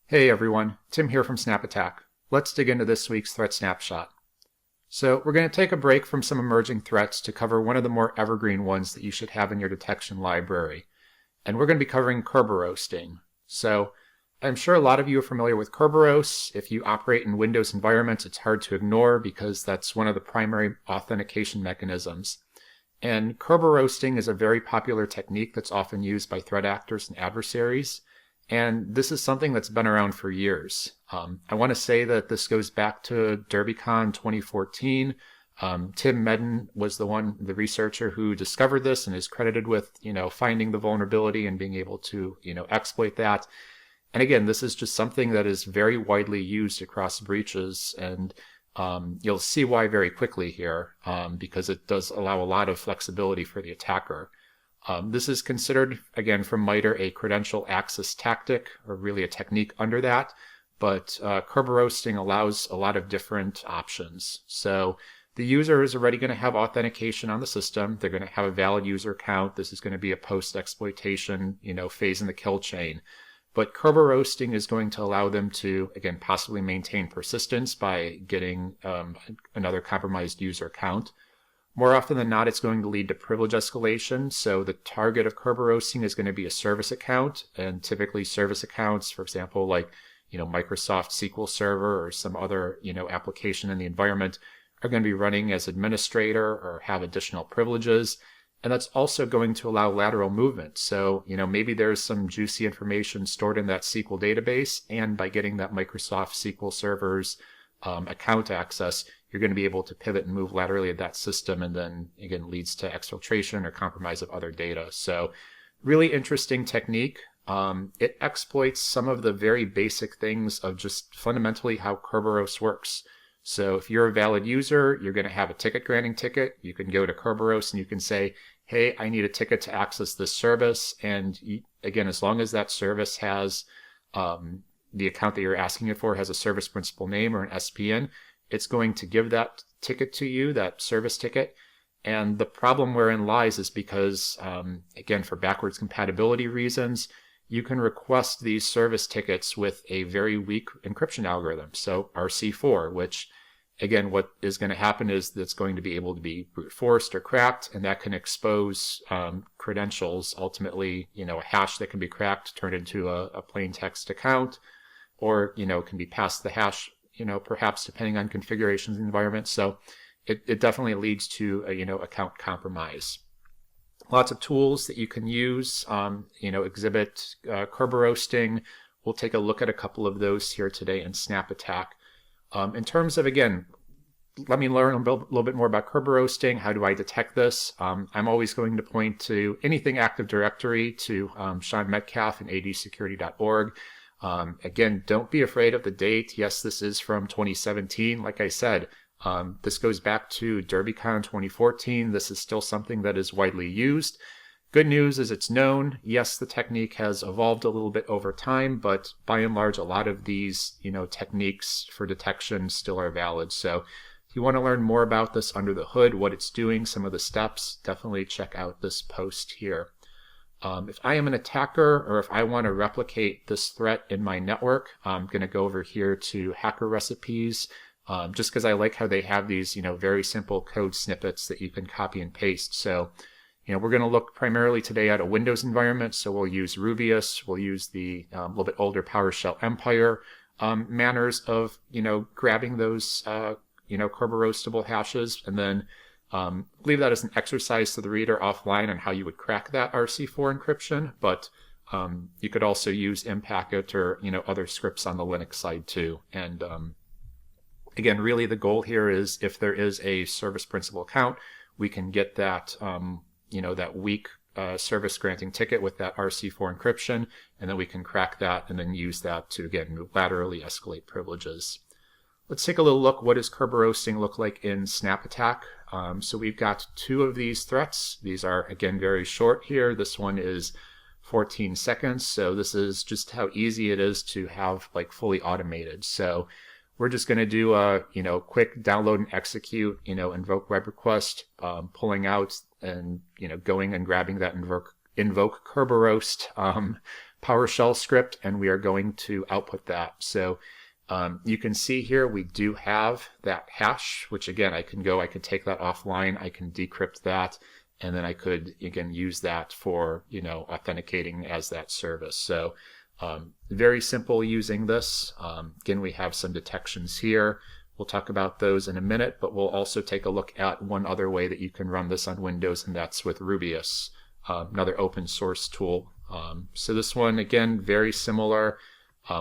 Hey everyone, Tim here from SnapAttack. Let's dig into this week's Threat Snapshot. So we're going to take a break from some emerging threats to cover one of the more evergreen ones that you should have in your detection library. And we're going to be covering Kerberoasting. So I'm sure a lot of you are familiar with Kerberos. If you operate in Windows environments, it's hard to ignore because that's one of the primary authentication mechanisms. And Kerberoasting is a very popular technique that's often used by threat actors and adversaries. And this is something that's been around for years. I want to say that this goes back to DerbyCon 2014. Tim Medden was the researcher who discovered this and is credited with, finding the vulnerability and being able to, exploit that. And again, this is just something that is very widely used across breaches, and you'll see why very quickly here, because it does allow a lot of flexibility for the attacker. This is considered, again, from MITRE, a credential access tactic, or really a technique under that, but Kerberoasting allows a lot of different options. So the user is already going to have authentication on the system. They're going to have a valid user account. This is going to be a post-exploitation, phase in the kill chain. But Kerberoasting is going to allow them to, again, possibly maintain persistence by getting another compromised user account. More often than not, it's going to lead to privilege escalation. So the target of Kerberoasting is going to be a service account, and typically service accounts, for example, like Microsoft SQL Server or some other application in the environment, are going to be running as administrator or have additional privileges. And that's also going to allow lateral movement. So maybe there's some juicy information stored in that SQL database, and by getting that Microsoft SQL Server's account access, you're going to be able to pivot and move laterally at that system, and then again leads to exfiltration or compromise of other data. So really interesting technique. It exploits some of the very basic things of just fundamentally how Kerberos works. So if you're a valid user, you're going to have a ticket granting ticket. You can go to Kerberos and you can say, hey, I need a ticket to access this service. And again, as long as that service has the account that you're asking it for has a service principal name or an SPN, it's going to give that ticket to you, that service ticket. And the problem wherein lies is because, again, for backwards compatibility reasons, you can request these service tickets with a very weak encryption algorithm, so RC4, which, again, what is going to happen is that's going to be able to be brute forced or cracked, and that can expose credentials, ultimately, a hash that can be cracked, turned into a plain text account, or, can be passed the hash, perhaps depending on configurations in the environment. So it definitely leads to account compromise. Lots of tools that you can use, exhibit Kerberoasting. We'll take a look at a couple of those here today in SnapAttack. In terms of, again, let me learn a little bit more about Kerberoasting. How do I detect this? I'm always going to point to anything Active Directory, to Sean Metcalf and adsecurity.org. Again, don't be afraid of the date. Yes, this is from 2017. Like I said, this goes back to DerbyCon 2014. This is still something that is widely used. Good news is it's known. Yes, the technique has evolved a little bit over time, but by and large, a lot of these, techniques for detection still are valid. So if you want to learn more about this under the hood, what it's doing, some of the steps, definitely check out this post here. If I am an attacker, or if I want to replicate this threat in my network, I'm going to go over here to hacker recipes, just because I like how they have these, very simple code snippets that you can copy and paste. So, we're going to look primarily today at a Windows environment. So we'll use Rubeus, we'll use the little bit older PowerShell Empire manners of, grabbing those, Kerberoastable hashes, and then leave that as an exercise to the reader offline on how you would crack that RC4 encryption. But you could also use Impacket or other scripts on the Linux side too. And again, really the goal here is if there is a service principal account, we can get that that weak service granting ticket with that RC4 encryption, and then we can crack that and then use that to again laterally escalate privileges. Let's take a little look. What does Kerberoasting look like in SnapAttack? So we've got two of these threats. These are, again, very short here. This one is 14 seconds. So this is just how easy it is to have like fully automated. So we're just going to do a, quick download and execute, invoke web request, pulling out and, going and grabbing that Invoke-Kerberoast PowerShell script, and we are going to output that. So you can see here we do have that hash, which again, I could take that offline, I can decrypt that, and then I could again use that for, authenticating as that service. So very simple using this. Again, we have some detections here. We'll talk about those in a minute, but we'll also take a look at one other way that you can run this on Windows, and that's with Rubeus, another open source tool. So this one, again, very similar.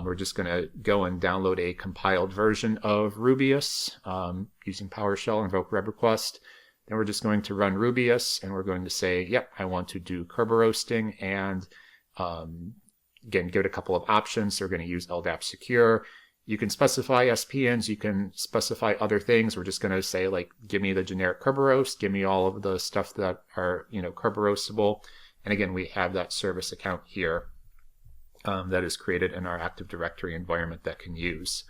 We're just going to go and download a compiled version of Rubeus using PowerShell and Invoke-Kerberoast. Then we're just going to run Rubeus, and we're going to say, yep, I want to do Kerberoasting, and again, give it a couple of options. So we're going to use LDAP secure. You can specify SPNs, you can specify other things. We're just going to say, like, give me the generic Kerberoast, give me all of the stuff that are, Kerberoastable. And again, we have that service account here that is created in our Active Directory environment that can use.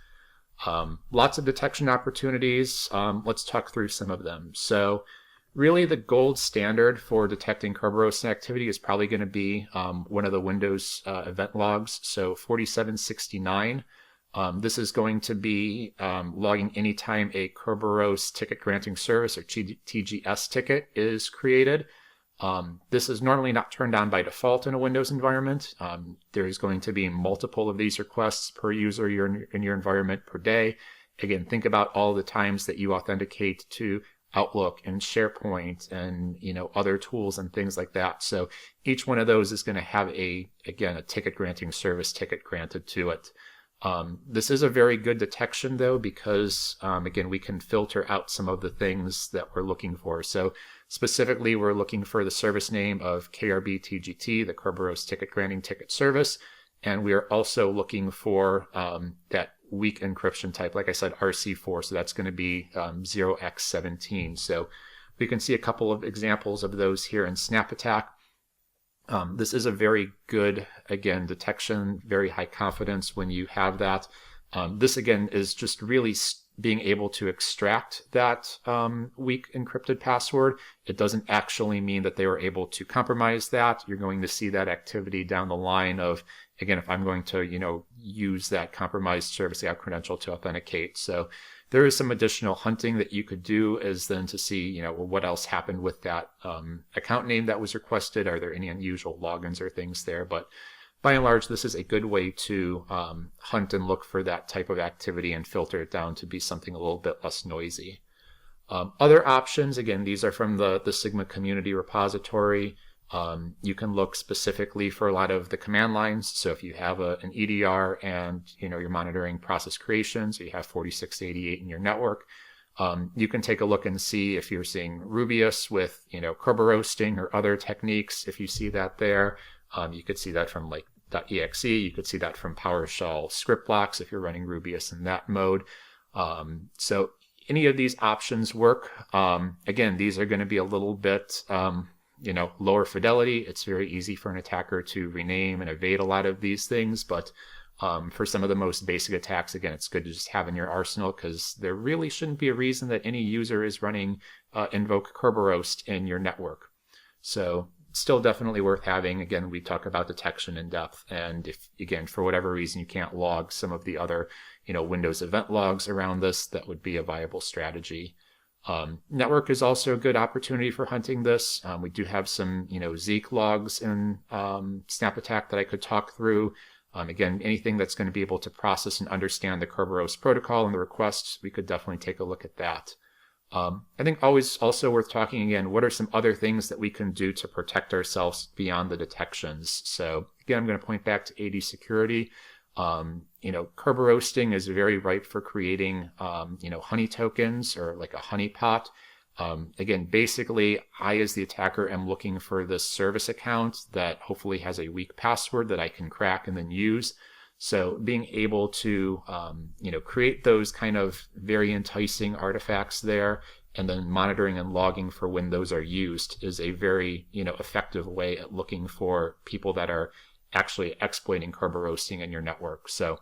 Lots of detection opportunities. Let's talk through some of them. So really the gold standard for detecting Kerberos activity is probably going to be one of the Windows event logs. So 4769. This is going to be logging anytime a Kerberos ticket granting service or TGS ticket is created. This is normally not turned on by default in a Windows environment. There's going to be multiple of these requests per user in your environment per day. Again, think about all the times that you authenticate to Outlook and SharePoint and other tools and things like that. So each one of those is going to have a ticket granting service ticket granted to it. This is a very good detection though, because again, we can filter out some of the things that we're looking for. So specifically, we're looking for the service name of KRBTGT, the Kerberos ticket granting ticket service. And we are also looking for that weak encryption type, like I said, RC4. So that's going to be 0x17. So we can see a couple of examples of those here in SnapAttack. This is a very good, again, detection, very high confidence when you have that. This, again, is just really being able to extract that weak encrypted password. It doesn't actually mean that they were able to compromise that. You're going to see that activity down the line of, again, if I'm going to, use that compromised service account credential to authenticate. So there is some additional hunting that you could do, is then to see, well, what else happened with that account name that was requested. Are there any unusual logins or things there? But by and large, this is a good way to hunt and look for that type of activity and filter it down to be something a little bit less noisy. Other options, again, these are from the Sigma community repository. You can look specifically for a lot of the command lines. So if you have an EDR and you're monitoring process creations, or you have 4688 in your network, you can take a look and see if you're seeing Rubeus with Kerberoasting or other techniques. If you see that there, you could see that from like .exe. You could see that from PowerShell script blocks if you're running Rubeus in that mode. So any of these options work. Again, these are going to be a little bit lower fidelity. It's very easy for an attacker to rename and evade a lot of these things, but for some of the most basic attacks, again, it's good to just have in your arsenal, because there really shouldn't be a reason that any user is running Invoke-Kerberoast in your network. So still definitely worth having. Again, we talk about detection in depth, and if, again, for whatever reason you can't log some of the other Windows event logs around this, that would be a viable strategy. Network is also a good opportunity for hunting this. We do have some, Zeek logs in SnapAttack that I could talk through. Again, anything that's going to be able to process and understand the Kerberos protocol and the requests, we could definitely take a look at that. I think always also worth talking again, what are some other things that we can do to protect ourselves beyond the detections? So again, I'm going to point back to AD security. Kerberoasting is very ripe for creating, honey tokens, or like a honeypot. Again, basically, I, as the attacker, am looking for this service account that hopefully has a weak password that I can crack and then use. So being able to, create those kind of very enticing artifacts there, and then monitoring and logging for when those are used, is a very, effective way at looking for people that are actually exploiting Kerberoasting in your network. So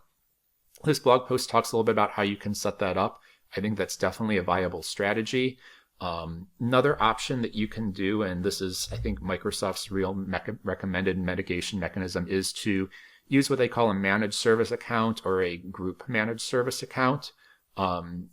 this blog post talks a little bit about how you can set that up. I think that's definitely a viable strategy. Another option that you can do, and this is, I think, Microsoft's real recommended mitigation mechanism, is to use what they call a managed service account or a group managed service account.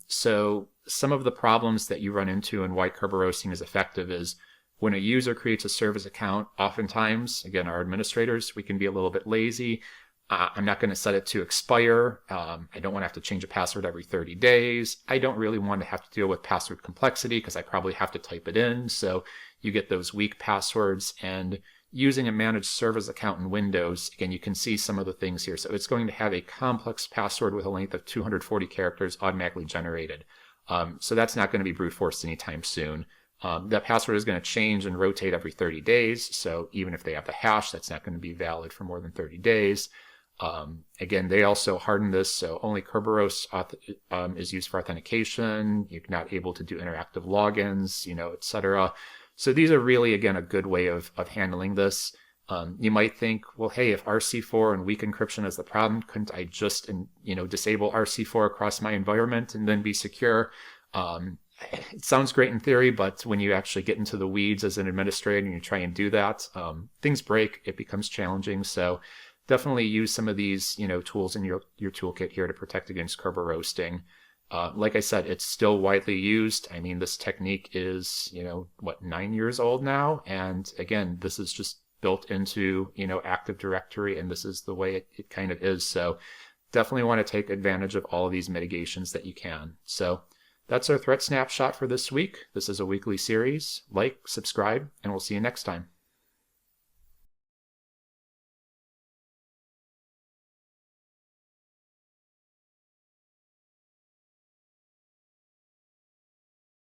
So some of the problems that you run into and why Kerberoasting is effective is when a user creates a service account, oftentimes, again, our administrators, we can be a little bit lazy. I'm not going to set it to expire. I don't want to have to change a password every 30 days. I don't really want to have to deal with password complexity because I probably have to type it in. So you get those weak passwords. And using a managed service account in Windows, again, you can see some of the things here. So it's going to have a complex password with a length of 240 characters automatically generated. So that's not going to be brute forced anytime soon. That password is going to change and rotate every 30 days. So even if they have the hash, that's not going to be valid for more than 30 days. Again, they also harden this, so only Kerberos is used for authentication. You're not able to do interactive logins, etc. So these are really, again, a good way of handling this. You might think, well, hey, if RC4 and weak encryption is the problem, couldn't I just, disable RC4 across my environment and then be secure? It sounds great in theory, but when you actually get into the weeds as an administrator and you try and do that, things break. It becomes challenging. So definitely use some of these, tools in your toolkit here to protect against Kerberoasting. Like I said, it's still widely used. I mean, this technique is, 9 years old now. And again, this is just built into, Active Directory, and this is the way it kind of is. So definitely want to take advantage of all of these mitigations that you can. So that's our threat snapshot for this week. This is a weekly series. Like, subscribe, and we'll see you next time.